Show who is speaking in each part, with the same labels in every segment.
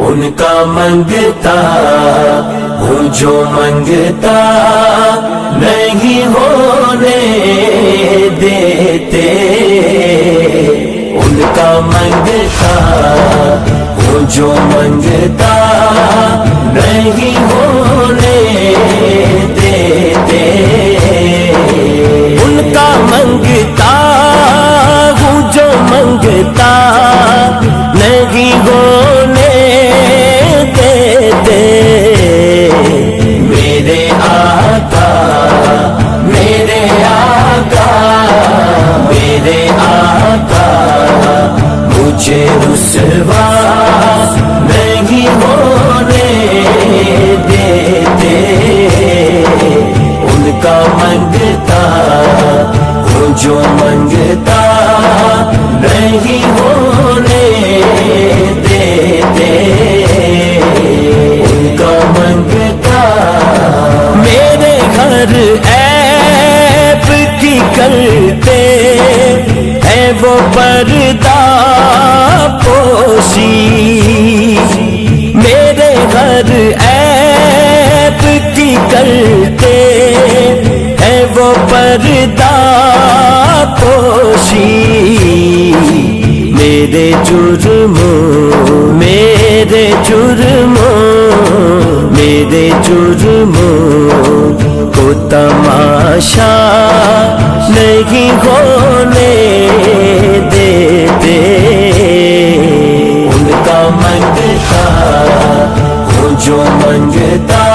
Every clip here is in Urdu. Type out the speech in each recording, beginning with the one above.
Speaker 1: ان کا منگتا ہوں جو منگتا نہیں ہونے دیتے، ان کا منگتا ہوں جو منگتا نہیں ہونے دیتے، ان کا منگتا ہوں جو منگتا نہیں ہونے دیتے، میرے آقا میرے آقا میرے آقا مجھے رسوا نہیں ہونے دیتے، ان کا منگتا ہوں جو منگتا نہیں ہونے دیتے، ان کا منگتا میرے گھر عیب کی کرتے ہیں وہ پردہ پوشی، میرے گھر عیب کی کرتے ہیں وہ پردہ پوشی، میرے جرموں میرے جرموں میرے جرموں کو تماشا نہیں ہونے دیتے، ان کا منگتا ہوں جو منگتا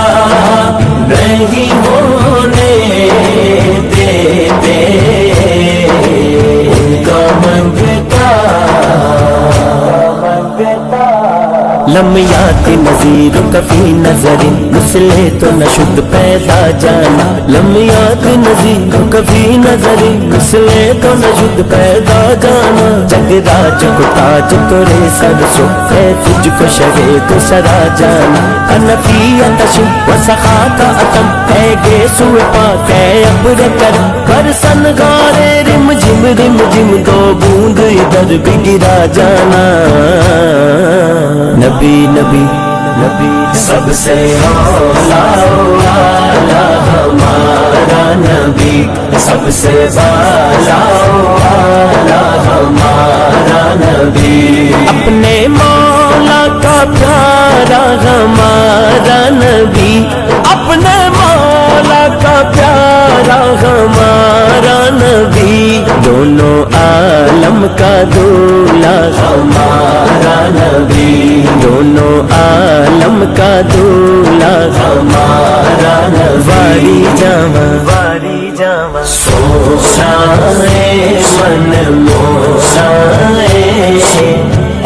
Speaker 1: نہیں ہونے دیتے، ان کا منگتا لمیات نظیر کفی نظر مسلے تو نشد پیدا جانا، لمیات نظیر کفی نظر مسلے تو نشد پیدا جانا، جگ راج کو تاج تورے سر سو ہے تجھ کو شہے تو سرا جانا، انفیت شو و سخا کا اتم ہے گے سوئے پاک ہے ابر کر برسن گارے رم جم دو بوند ادھر بھی گرا جانا، نبی نبی نبی سب سے اولا والا ہمارا نبی، سب سے بالا والا ہمارا نبی، اپنے مولا کا پیارا ہمارا نبی، اپنے مولا کا پیارا ہمارا نبی، دونوں عالم کا دولا ہمارا نبی، دونوں عالم کا دولا ہمارا نبی، واری جاواں سوشائے من موشائے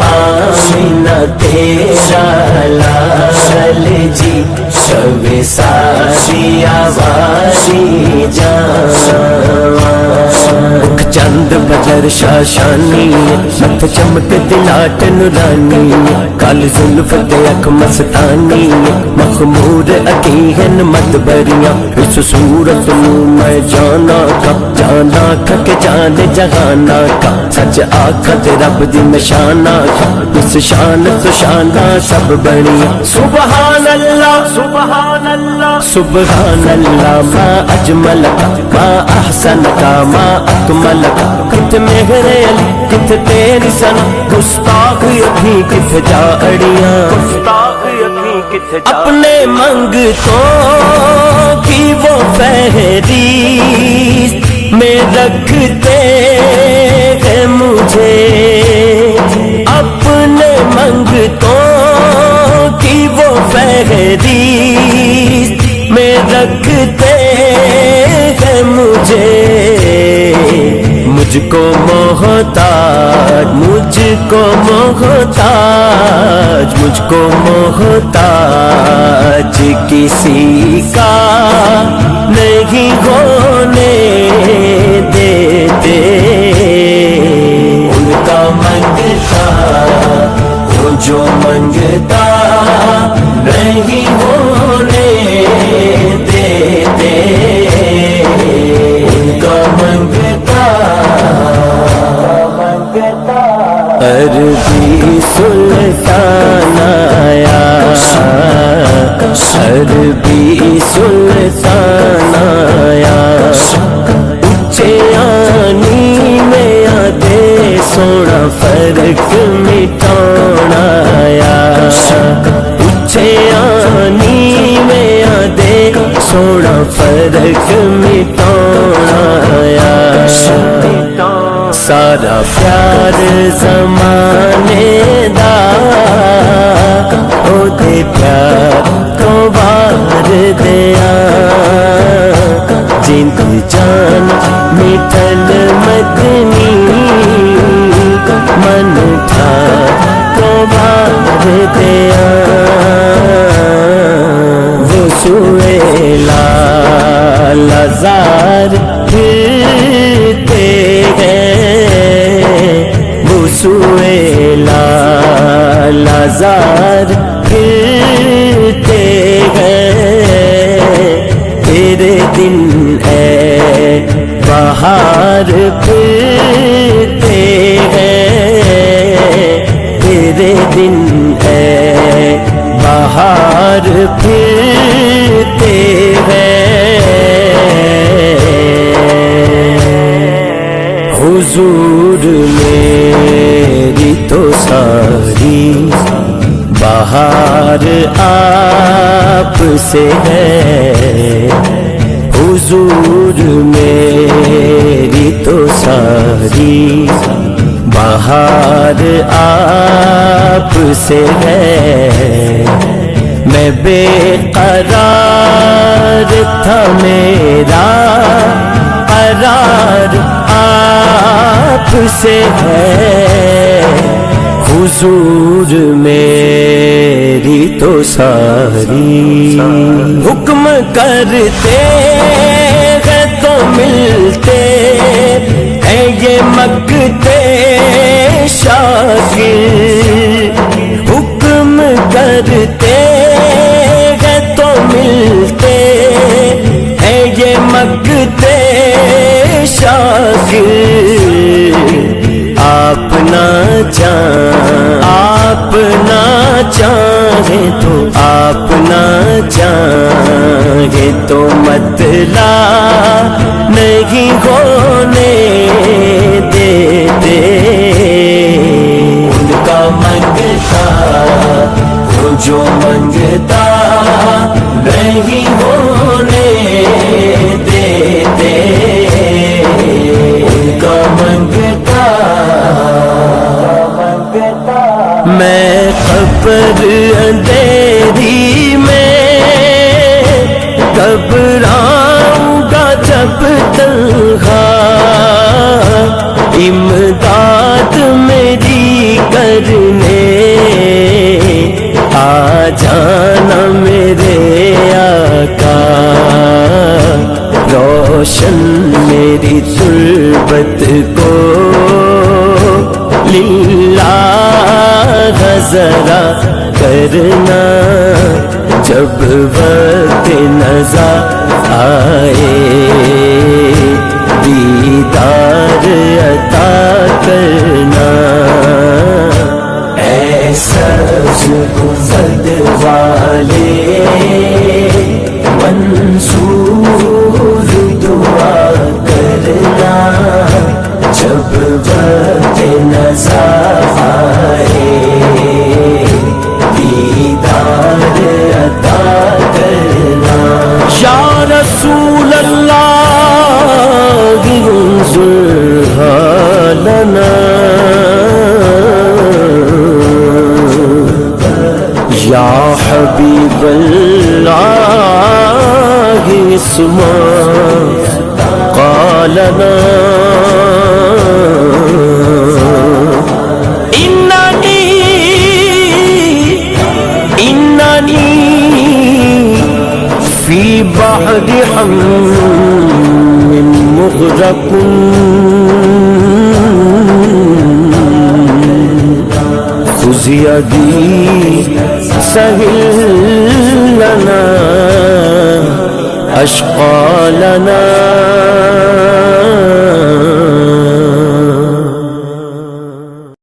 Speaker 1: آمینہ تیرا لال جی، شب ساری آوازی جاواں، چند بدر شاشانی مت چمک دلاٹ نورانی، کال زلف دے اکھ مستانی مخمور اکیہن مت بریاں، اس صورت نو میں جانا کا کہ جان جہانا کا، سچ آکھت رب دی نشانہ کا، اس شان تو شانہ سب بڑیاں، سبحان اللہ سبحان اللہ سبحان اللہ، ما اجمل کا ما احسن کا ما اکمل کا، کت مہر علی کت تیری سنا، گستاخ یقین کت جا اڑیاں، گستاخ یقین کت جا، اپنے منگتوں کی وہ فہرست میں رکھتے ہیں مجھے، اپنے منگتوں کی وہ فہرست میں رکھتے ہیں مجھے، مجھ کو محتاج مجھ کو محتاج مجھ کو محتاج کسی کا نہیں ہونے دیتے، ان کا منگتا ہوں جو منگتا نہیں ہونے دیتے، ان کا منگتا عربی سلطان بھی سلطان آیا، اونچے آنی میں آدھے سونا فرق مٹانا آیا، اونچے آنی میں آدھے سونا فرق مٹانا آیا، سارا پیار زمانے دا او دے پیار تو بار دیا، جند جان مٹھل مدنی من تھا تو بار دیا، وہ سوئے لازار پھرتے ہیں، وہ سوئے لازار پھرتے ہیں، تیرے دن ہے بہار پھرتے ہیں، تیرے دن ہے بہار پھرتے ہیں، حضور میری تو ساری بہار آپ سے ہے، حضور میری تو ساری بہار آپ سے ہے، میں بے قرار تھا میرا قرار آپ سے ہے، حضور میری تو ساری حکم کرتے ہیں تو ملتے ہیں یہ مگتے شاکر، حکم کرتے ہیں تو ملتے ہیں یہ مگتے شاکر، آپ نہ چاہیں تو آپ نہ چاہیں تو مطلع نہیں ہونے دیتے، ان کا منگتا وہ جو منگتا نہیں ہونے دیتے، ان کا منگتا میں قبر اندھیری میں گھبراؤں گا جب تنہا، امداد میری کرنے آ جانا میرے آقا، روشن میری تربت کو للہ ذرا کرنا، جب وقت نظر آئے دیدار عطا کرنا، اے سبز والے منصور دعا کرنا، جب وقت نظر آئے دیدار عطا کرنا، یا رسول اللہ انظر حالنا، یا حبیب اللہ اسمع قالنا، فی بحر حم مغرق، خذ یدی سہل لنا اشقالنا،